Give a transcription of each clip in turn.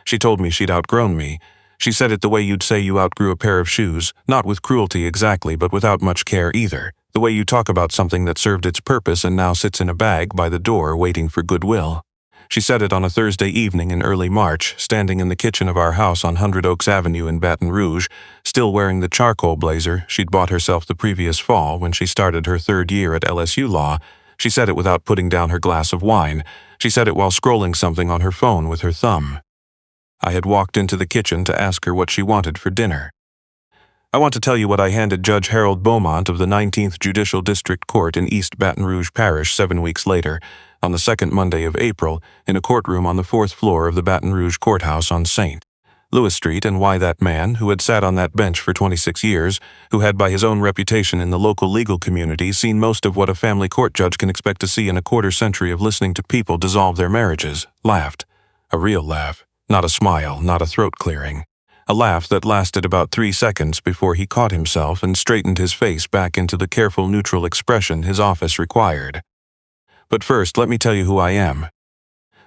She told me she'd outgrown me. She said it the way you'd say you outgrew a pair of shoes, not with cruelty exactly, but without much care either. The way you talk about something that served its purpose and now sits in a bag by the door waiting for goodwill. She said it on a Thursday evening in early March, standing in the kitchen of our house on 100 Oaks Avenue in Baton Rouge, still wearing the charcoal blazer she'd bought herself the previous fall when she started her 3rd year at LSU Law. She said it without putting down her glass of wine. She said it while scrolling something on her phone with her thumb. I had walked into the kitchen to ask her what she wanted for dinner. I want to tell you what I handed Judge Harold Beaumont of the 19th Judicial District Court in East Baton Rouge Parish 7 weeks later, on the 2nd Monday of April, in a courtroom on the 4th floor of the Baton Rouge Courthouse on St. Louis Street, and why that man, who had sat on that bench for 26 years, who had by his own reputation in the local legal community seen most of what a family court judge can expect to see in a quarter-century of listening to people dissolve their marriages, laughed. A real laugh, not a smile, not a throat-clearing. A laugh that lasted about 3 seconds before he caught himself and straightened his face back into the careful neutral expression his office required. But first, let me tell you who I am.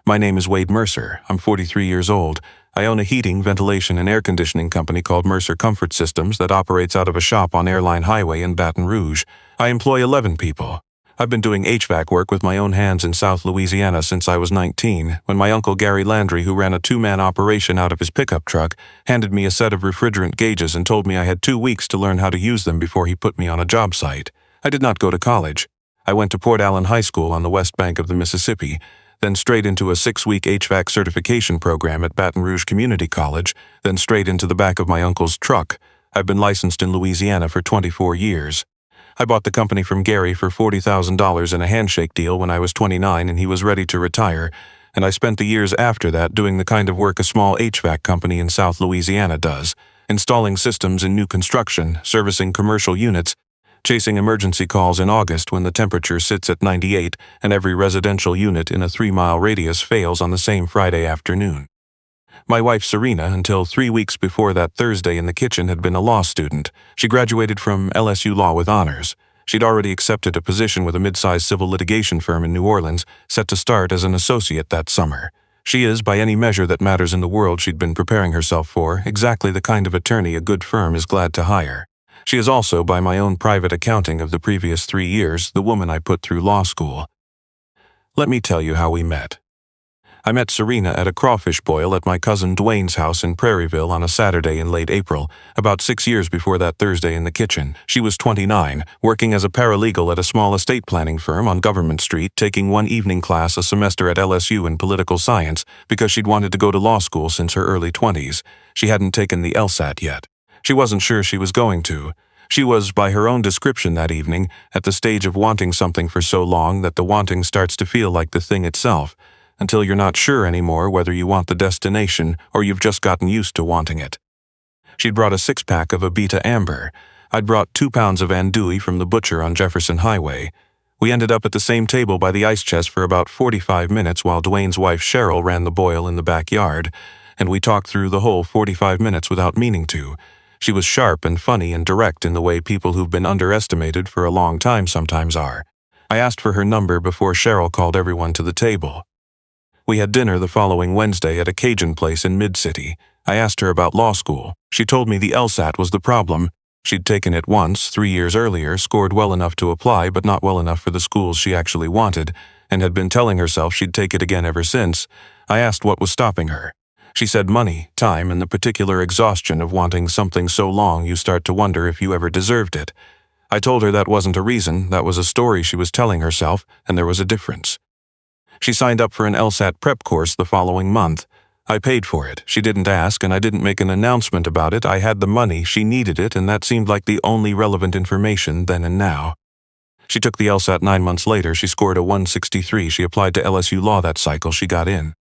My name is Wade Mercer. I'm 43 years old. I own a heating, ventilation, and air conditioning company called Mercer Comfort Systems that operates out of a shop on Airline Highway in Baton Rouge. I employ 11 people. I've been doing HVAC work with my own hands in South Louisiana since I was 19, when my uncle Gary Landry, who ran a 2-man operation out of his pickup truck, handed me a set of refrigerant gauges and told me I had 2 weeks to learn how to use them before he put me on a job site. I did not go to college. I went to Port Allen High School on the west bank of the Mississippi, then straight into a 6-week HVAC certification program at Baton Rouge Community College, then straight into the back of my uncle's truck. I've been licensed in Louisiana for 24 years. I bought the company from Gary for $40,000 in a handshake deal when I was 29 and he was ready to retire, and I spent the years after that doing the kind of work a small HVAC company in South Louisiana does, installing systems in new construction, servicing commercial units, chasing emergency calls in August when the temperature sits at 98 and every residential unit in a 3-mile radius fails on the same Friday afternoon. My wife Serena, until 3 weeks before that Thursday in the kitchen, had been a law student. She graduated from LSU Law with honors. She'd already accepted a position with a mid-sized civil litigation firm in New Orleans, set to start as an associate that summer. She is, by any measure that matters in the world she'd been preparing herself for, exactly the kind of attorney a good firm is glad to hire. She is also, by my own private accounting of the previous 3 years, the woman I put through law school. Let me tell you how we met. I met Serena at a crawfish boil at my cousin Dwayne's house in Prairieville on a Saturday in late April, about 6 years before that Thursday in the kitchen. She was 29, working as a paralegal at a small estate planning firm on Government Street, taking one evening class a semester at LSU in political science because she'd wanted to go to law school since her early 20s. She hadn't taken the LSAT yet. She wasn't sure she was going to. She was, by her own description that evening, at the stage of wanting something for so long that the wanting starts to feel like the thing itself, until you're not sure anymore whether you want the destination or you've just gotten used to wanting it. She'd brought a 6-pack of Abita Amber. I'd brought 2 pounds of andouille from the butcher on Jefferson Highway. We ended up at the same table by the ice chest for about 45 minutes while Dwayne's wife Cheryl ran the boil in the backyard, and we talked through the whole 45 minutes without meaning to. She was sharp and funny and direct in the way people who've been underestimated for a long time sometimes are. I asked for her number before Cheryl called everyone to the table. We had dinner the following Wednesday at a Cajun place in Mid-City. I asked her about law school. She told me the LSAT was the problem. She'd taken it once, 3 years earlier, scored well enough to apply but not well enough for the schools she actually wanted, and had been telling herself she'd take it again ever since. I asked what was stopping her. She said money, time, and the particular exhaustion of wanting something so long you start to wonder if you ever deserved it. I told her that wasn't a reason, that was a story she was telling herself, and there was a difference. She signed up for an LSAT prep course the following month. I paid for it. She didn't ask, and I didn't make an announcement about it. I had the money, she needed it, and that seemed like the only relevant information then and now. She took the LSAT 9 months later. She scored a 163. She applied to LSU Law that cycle. She got in.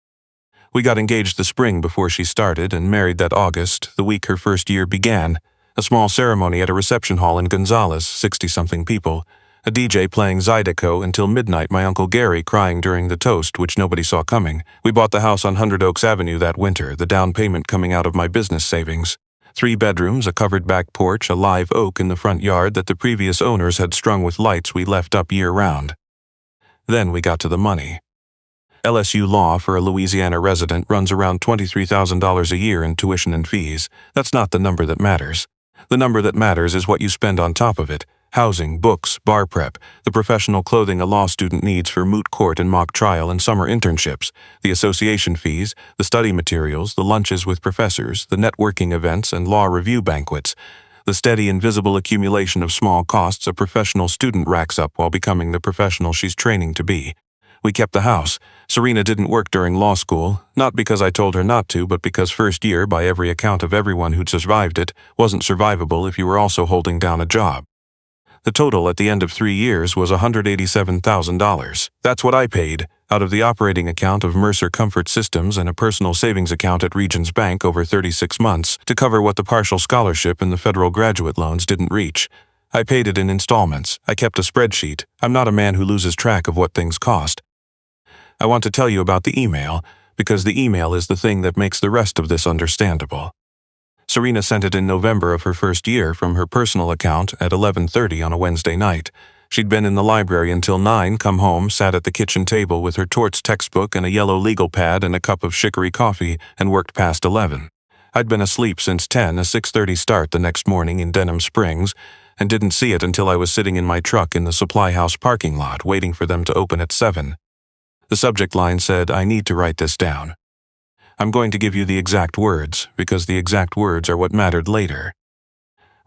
We got engaged the spring before she started and married that August, the week her first year began. A small ceremony at a reception hall in Gonzales, 60-something people. A DJ playing Zydeco until midnight, my Uncle Gary crying during the toast, which nobody saw coming. We bought the house on 100 Oaks Avenue that winter, the down payment coming out of my business savings. 3 bedrooms, a covered back porch, a live oak in the front yard that the previous owners had strung with lights we left up year-round. Then we got to the money. LSU law for a Louisiana resident runs around $23,000 a year in tuition and fees. That's not the number that matters. The number that matters is what you spend on top of it. Housing, books, bar prep, the professional clothing a law student needs for moot court and mock trial and summer internships, the association fees, the study materials, the lunches with professors, the networking events and law review banquets, the steady invisible accumulation of small costs a professional student racks up while becoming the professional she's training to be. We kept the house. Serena didn't work during law school, not because I told her not to, but because first year, by every account of everyone who'd survived it, wasn't survivable if you were also holding down a job. The total at the end of 3 years was $187,000. That's what I paid, out of the operating account of Mercer Comfort Systems and a personal savings account at Regions Bank over 36 months, to cover what the partial scholarship and the federal graduate loans didn't reach. I paid it in installments. I kept a spreadsheet. I'm not a man who loses track of what things cost. I want to tell you about the email, because the email is the thing that makes the rest of this understandable. Serena sent it in November of her first year from her personal account at 11:30 on a Wednesday night. She'd been in the library until 9, come home, sat at the kitchen table with her torts textbook and a yellow legal pad and a cup of chicory coffee, and worked past 11. I'd been asleep since 10, a 6:30 start the next morning in Denham Springs, and didn't see it until I was sitting in my truck in the supply house parking lot waiting for them to open at 7. The subject line said, "I need to write this down." I'm going to give you the exact words, because the exact words are what mattered later.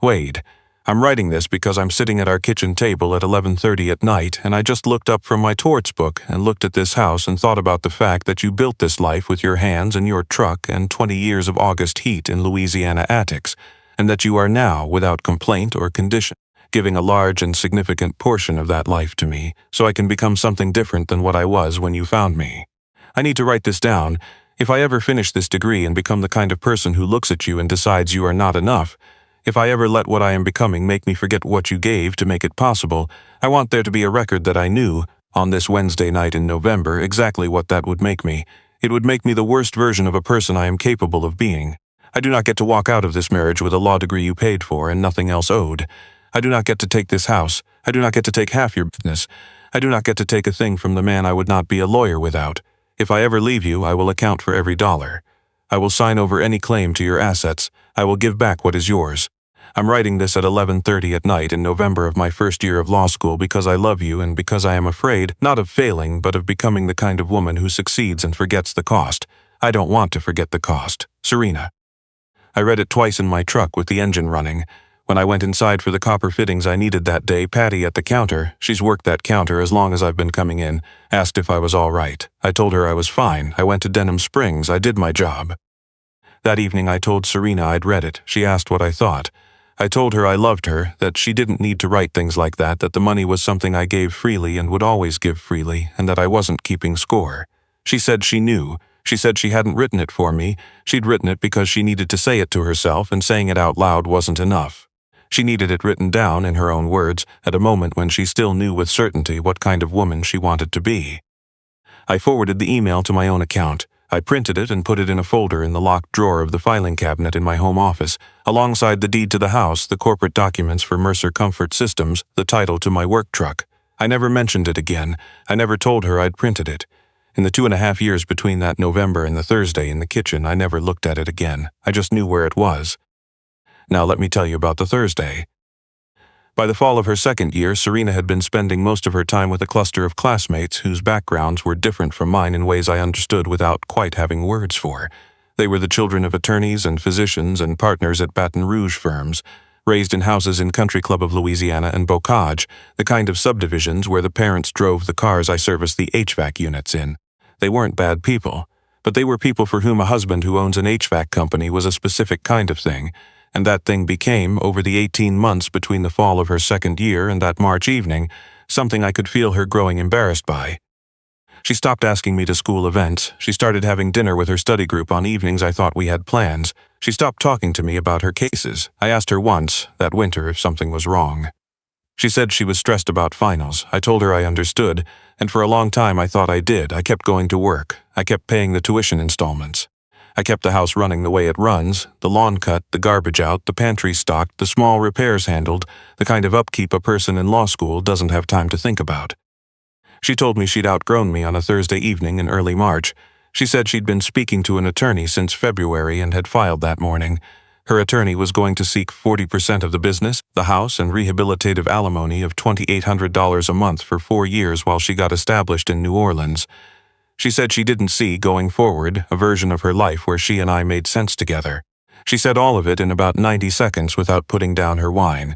Wade, I'm writing this because I'm sitting at our kitchen table at 11:30 at night, and I just looked up from my torts book and looked at this house and thought about the fact that you built this life with your hands and your truck and 20 years of August heat in Louisiana attics, and that you are now, without complaint or condition, giving a large and significant portion of that life to me, so I can become something different than what I was when you found me. I need to write this down. If I ever finish this degree and become the kind of person who looks at you and decides you are not enough, if I ever let what I am becoming make me forget what you gave to make it possible, I want there to be a record that I knew, on this Wednesday night in November, exactly what that would make me. It would make me the worst version of a person I am capable of being. I do not get to walk out of this marriage with a law degree you paid for and nothing else owed. I do not get to take this house. I do not get to take half your business. I do not get to take a thing from the man I would not be a lawyer without. If I ever leave you, I will account for every dollar. I will sign over any claim to your assets. I will give back what is yours. I'm writing this at 11:30 at night in November of my first year of law school because I love you and because I am afraid, not of failing, but of becoming the kind of woman who succeeds and forgets the cost. I don't want to forget the cost. Serena. I read it twice in my truck with the engine running. When I went inside for the copper fittings I needed that day, Patty at the counter, she's worked that counter as long as I've been coming in, asked if I was all right. I told her I was fine. I went to Denham Springs. I did my job. That evening I told Serena I'd read it. She asked what I thought. I told her I loved her, that she didn't need to write things like that the money was something I gave freely and would always give freely, and that I wasn't keeping score. She said she knew. She said she hadn't written it for me. She'd written it because she needed to say it to herself, and saying it out loud wasn't enough. She needed it written down in her own words at a moment when she still knew with certainty what kind of woman she wanted to be. I forwarded the email to my own account. I printed it and put it in a folder in the locked drawer of the filing cabinet in my home office, alongside the deed to the house, the corporate documents for Mercer Comfort Systems, the title to my work truck. I never mentioned it again. I never told her I'd printed it. In the 2.5 years between that November and the Thursday in the kitchen, I never looked at it again. I just knew where it was. Now let me tell you about the Thursday. By the fall of her second year, Serena had been spending most of her time with a cluster of classmates whose backgrounds were different from mine in ways I understood without quite having words for. They were the children of attorneys and physicians and partners at Baton Rouge firms, raised in houses in Country Club of Louisiana and Bocage, the kind of subdivisions where the parents drove the cars I serviced the HVAC units in. They weren't bad people, but they were people for whom a husband who owns an HVAC company was a specific kind of thing, and that thing became, over the 18 months between the fall of her second year and that March evening, something I could feel her growing embarrassed by. She stopped asking me to school events. She started having dinner with her study group on evenings I thought we had plans. She stopped talking to me about her cases. I asked her once, that winter, if something was wrong. She said she was stressed about finals. I told her I understood, and for a long time I thought I did. I kept going to work. I kept paying the tuition installments. I kept the house running the way it runs, the lawn cut, the garbage out, the pantry stocked, the small repairs handled, the kind of upkeep a person in law school doesn't have time to think about. She told me she'd outgrown me on a Thursday evening in early March. She said she'd been speaking to an attorney since February and had filed that morning. Her attorney was going to seek 40% of the business, the house, and rehabilitative alimony of $2,800 a month for 4 years while she got established in New Orleans. She said she didn't see, going forward, a version of her life where she and I made sense together. She said all of it in about 90 seconds without putting down her wine.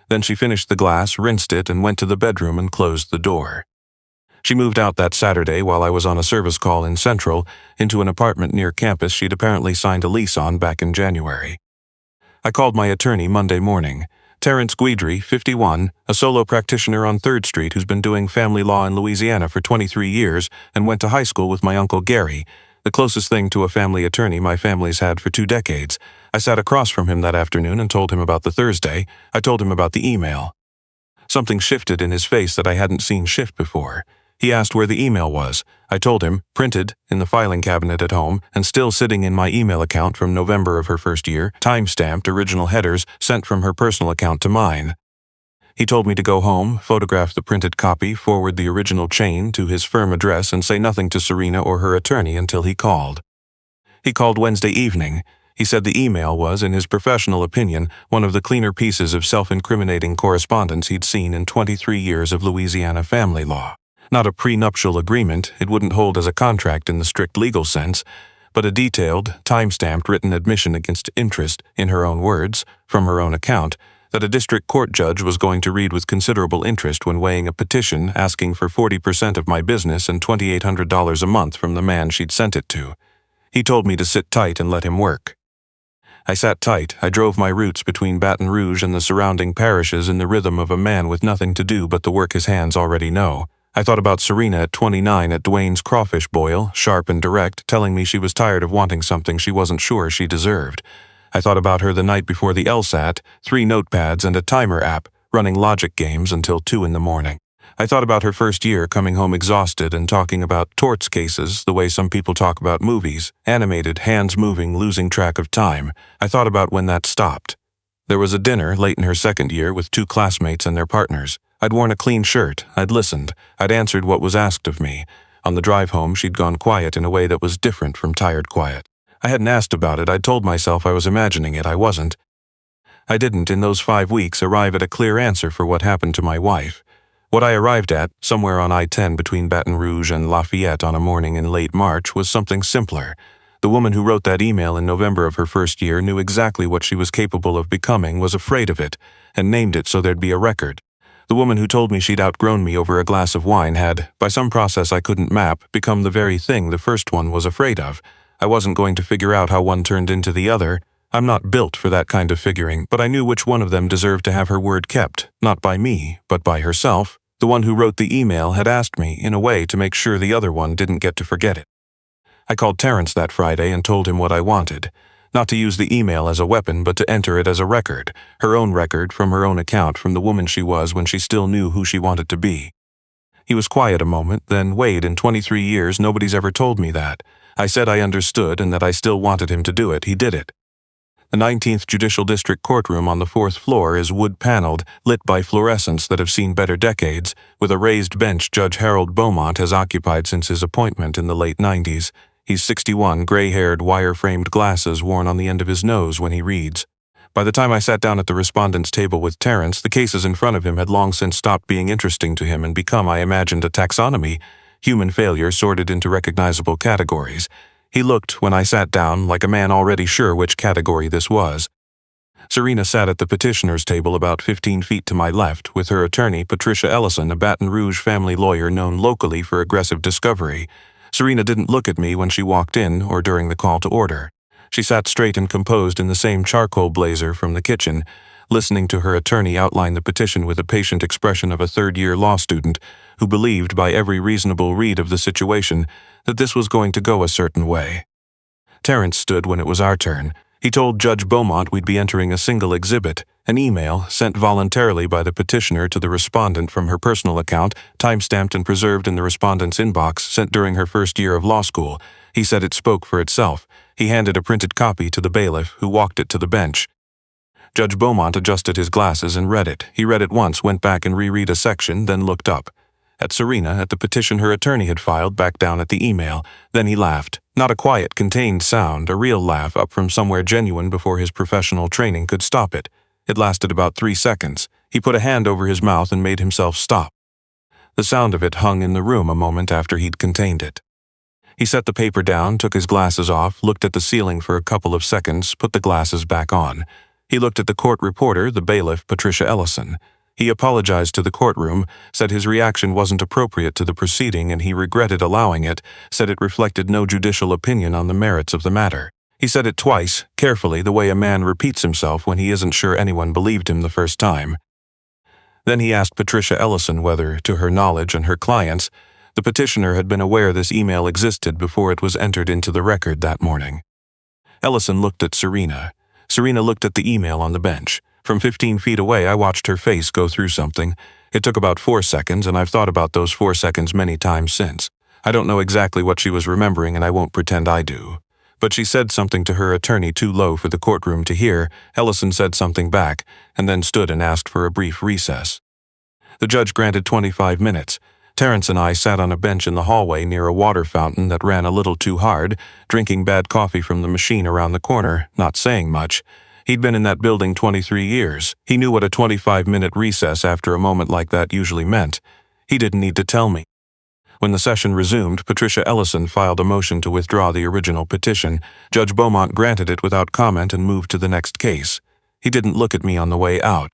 Then she finished the glass, rinsed it, and went to the bedroom and closed the door. She moved out that Saturday while I was on a service call in Central into an apartment near campus she'd apparently signed a lease on back in January. I called my attorney Monday morning. Terrence Guidry, 51, a solo practitioner on 3rd Street who's been doing family law in Louisiana for 23 years and went to high school with my Uncle Gary, the closest thing to a family attorney my family's had for 2 decades. I sat across from him that afternoon and told him about the Thursday. I told him about the email. Something shifted in his face that I hadn't seen shift before. He asked where the email was. I told him, printed, in the filing cabinet at home, and still sitting in my email account from November of her first year, time-stamped original headers sent from her personal account to mine. He told me to go home, photograph the printed copy, forward the original chain to his firm address, and say nothing to Serena or her attorney until he called. He called Wednesday evening. He said the email was, in his professional opinion, one of the cleaner pieces of self-incriminating correspondence he'd seen in 23 years of Louisiana family law. Not a prenuptial agreement, it wouldn't hold as a contract in the strict legal sense, but a detailed, time-stamped written admission against interest, in her own words, from her own account, that a district court judge was going to read with considerable interest when weighing a petition asking for 40% of my business and $2,800 a month from the man she'd sent it to. He told me to sit tight and let him work. I sat tight. I drove my routes between Baton Rouge and the surrounding parishes in the rhythm of a man with nothing to do but the work his hands already know. I thought about Serena at 29 at Dwayne's crawfish boil, sharp and direct, telling me she was tired of wanting something she wasn't sure she deserved. I thought about her the night before the LSAT, 3 notepads and a timer app, running logic games until 2 in the morning. I thought about her first year coming home exhausted and talking about torts cases the way some people talk about movies, animated, hands moving, losing track of time. I thought about when that stopped. There was a dinner late in her second year with 2 classmates and their partners. I'd worn a clean shirt, I'd listened, I'd answered what was asked of me. On the drive home, she'd gone quiet in a way that was different from tired quiet. I hadn't asked about it, I'd told myself I was imagining it, I wasn't. I didn't, in those 5 weeks, arrive at a clear answer for what happened to my wife. What I arrived at, somewhere on I-10 between Baton Rouge and Lafayette on a morning in late March, was something simpler. The woman who wrote that email in November of her first year knew exactly what she was capable of becoming, was afraid of it, and named it so there'd be a record. The woman who told me she'd outgrown me over a glass of wine had, by some process I couldn't map, become the very thing the first one was afraid of. I wasn't going to figure out how one turned into the other. I'm not built for that kind of figuring, but I knew which one of them deserved to have her word kept, not by me, but by herself. The one who wrote the email had asked me, in a way, to make sure the other one didn't get to forget it. I called Terrence that Friday and told him what I wanted. Not to use the email as a weapon, but to enter it as a record, her own record from her own account from the woman she was when she still knew who she wanted to be. He was quiet a moment, then, Wade, in 23 years nobody's ever told me that. I said I understood and that I still wanted him to do it. He did it. The 19th Judicial District courtroom on the 4th floor is wood-paneled, lit by fluorescents that have seen better decades, with a raised bench Judge Harold Beaumont has occupied since his appointment in the late 90s. He's 61, gray-haired, wire-framed glasses worn on the end of his nose when he reads. By the time I sat down at the respondent's table with Terrence, the cases in front of him had long since stopped being interesting to him and become, I imagined, a taxonomy, human failure sorted into recognizable categories. He looked, when I sat down, like a man already sure which category this was. Serena sat at the petitioner's table about 15 feet to my left, with her attorney, Patricia Ellison, a Baton Rouge family lawyer known locally for aggressive discovery. Serena didn't look at me when she walked in or during the call to order. She sat straight and composed in the same charcoal blazer from the kitchen, listening to her attorney outline the petition with the patient expression of a third-year law student who believed by every reasonable read of the situation that this was going to go a certain way. Terrence stood when it was our turn. He told Judge Beaumont we'd be entering a single exhibit, an email sent voluntarily by the petitioner to the respondent from her personal account, time-stamped and preserved in the respondent's inbox, sent during her first year of law school. He said it spoke for itself. He handed a printed copy to the bailiff, who walked it to the bench. Judge Beaumont adjusted his glasses and read it. He read it once, went back and reread a section, then looked up. At Serena, at the petition her attorney had filed, back down at the email. Then he laughed. Not a quiet, contained sound, a real laugh up from somewhere genuine before his professional training could stop it. It lasted about 3 seconds. He put a hand over his mouth and made himself stop. The sound of it hung in the room a moment after he'd contained it. He set the paper down, took his glasses off, looked at the ceiling for a couple of seconds, put the glasses back on. He looked at the court reporter, the bailiff, Patricia Ellison. He apologized to the courtroom, said his reaction wasn't appropriate to the proceeding and he regretted allowing it, said it reflected no judicial opinion on the merits of the matter. He said it twice, carefully, the way a man repeats himself when he isn't sure anyone believed him the first time. Then he asked Patricia Ellison whether, to her knowledge and her clients', the petitioner had been aware this email existed before it was entered into the record that morning. Ellison looked at Serena. Serena looked at the email on the bench. From 15 feet away, I watched her face go through something. It took about 4 seconds, and I've thought about those 4 seconds many times since. I don't know exactly what she was remembering, and I won't pretend I do. But she said something to her attorney too low for the courtroom to hear. Ellison said something back, and then stood and asked for a brief recess. The judge granted 25 minutes. Terrence and I sat on a bench in the hallway near a water fountain that ran a little too hard, drinking bad coffee from the machine around the corner, not saying much. He'd been in that building 23 years. He knew what a 25-minute recess after a moment like that usually meant. He didn't need to tell me. When the session resumed, Patricia Ellison filed a motion to withdraw the original petition. Judge Beaumont granted it without comment and moved to the next case. He didn't look at me on the way out.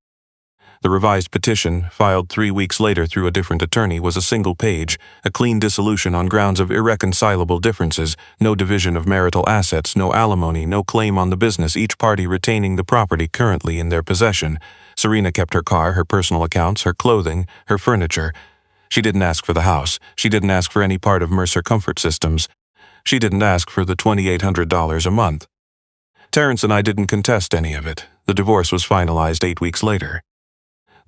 The revised petition, filed 3 weeks later through a different attorney, was a single page, a clean dissolution on grounds of irreconcilable differences, no division of marital assets, no alimony, no claim on the business, each party retaining the property currently in their possession. Serena kept her car, her personal accounts, her clothing, her furniture. She didn't ask for the house. She didn't ask for any part of Mercer Comfort Systems. She didn't ask for the $2,800 a month. Terrence and I didn't contest any of it. The divorce was finalized 8 weeks later.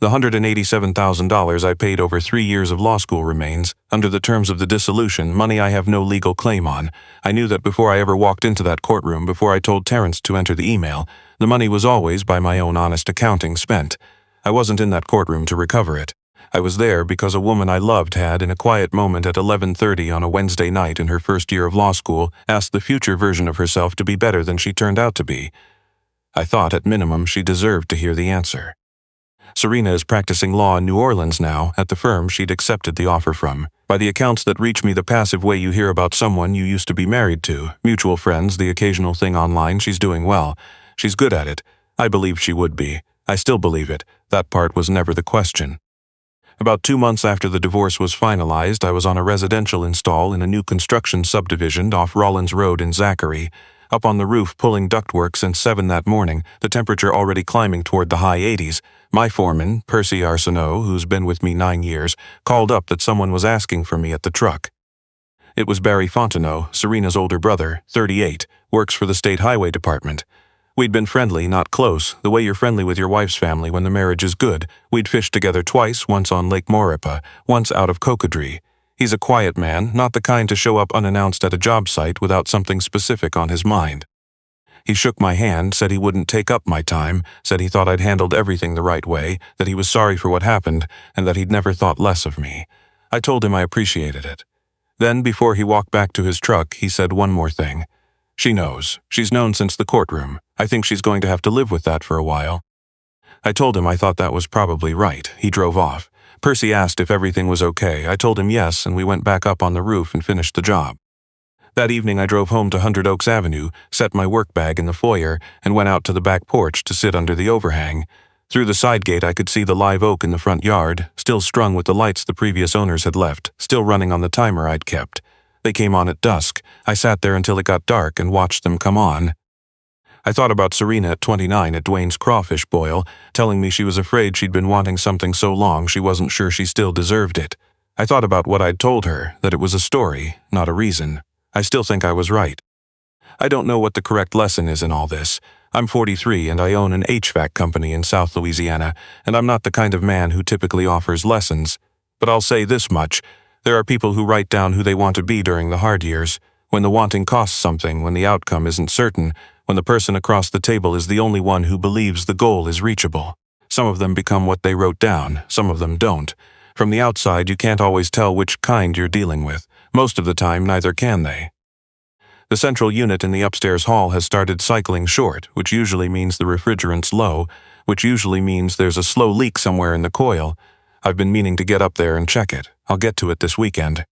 The $187,000 I paid over 3 years of law school remains, under the terms of the dissolution, money I have no legal claim on. I knew that before I ever walked into that courtroom, before I told Terrence to enter the email. The money was always, by my own honest accounting, spent. I wasn't in that courtroom to recover it. I was there because a woman I loved had, in a quiet moment at 11:30 on a Wednesday night in her first year of law school, asked the future version of herself to be better than she turned out to be. I thought, at minimum, she deserved to hear the answer. Serena is practicing law in New Orleans now, at the firm she'd accepted the offer from. By the accounts that reach me, the passive way you hear about someone you used to be married to, mutual friends, the occasional thing online, she's doing well. She's good at it. I believed she would be. I still believe it. That part was never the question. About 2 months after the divorce was finalized, I was on a residential install in a new construction subdivision off Rollins Road in Zachary. Up on the roof pulling ductwork since 7 that morning, the temperature already climbing toward the high 80s. My foreman, Percy Arsenault, who's been with me 9 years, called up that someone was asking for me at the truck. It was Barry Fontenot, Serena's older brother, 38, works for the State Highway Department. We'd been friendly, not close, the way you're friendly with your wife's family when the marriage is good. We'd fished together twice, once on Lake Maurepas, once out of Cocodrie. He's a quiet man, not the kind to show up unannounced at a job site without something specific on his mind. He shook my hand, said he wouldn't take up my time, said he thought I'd handled everything the right way, that he was sorry for what happened, and that he'd never thought less of me. I told him I appreciated it. Then, before he walked back to his truck, he said one more thing. She knows. She's known since the courtroom. I think she's going to have to live with that for a while. I told him I thought that was probably right. He drove off. Percy asked if everything was okay. I told him yes, and we went back up on the roof and finished the job. That evening I drove home to 100 Oaks Avenue, set my work bag in the foyer, and went out to the back porch to sit under the overhang. Through the side gate I could see the live oak in the front yard, still strung with the lights the previous owners had left, still running on the timer I'd kept. They came on at dusk. I sat there until it got dark and watched them come on. I thought about Serena at 29 at Dwayne's crawfish boil, telling me she was afraid she'd been wanting something so long she wasn't sure she still deserved it. I thought about what I'd told her, that it was a story, not a reason. I still think I was right. I don't know what the correct lesson is in all this. I'm 43 and I own an HVAC company in South Louisiana, and I'm not the kind of man who typically offers lessons. But I'll say this much. There are people who write down who they want to be during the hard years, when the wanting costs something, when the outcome isn't certain, when the person across the table is the only one who believes the goal is reachable. Some of them become what they wrote down, some of them don't. From the outside, you can't always tell which kind you're dealing with. Most of the time, neither can they. The central unit in the upstairs hall has started cycling short, which usually means the refrigerant's low, which usually means there's a slow leak somewhere in the coil. I've been meaning to get up there and check it. I'll get to it this weekend.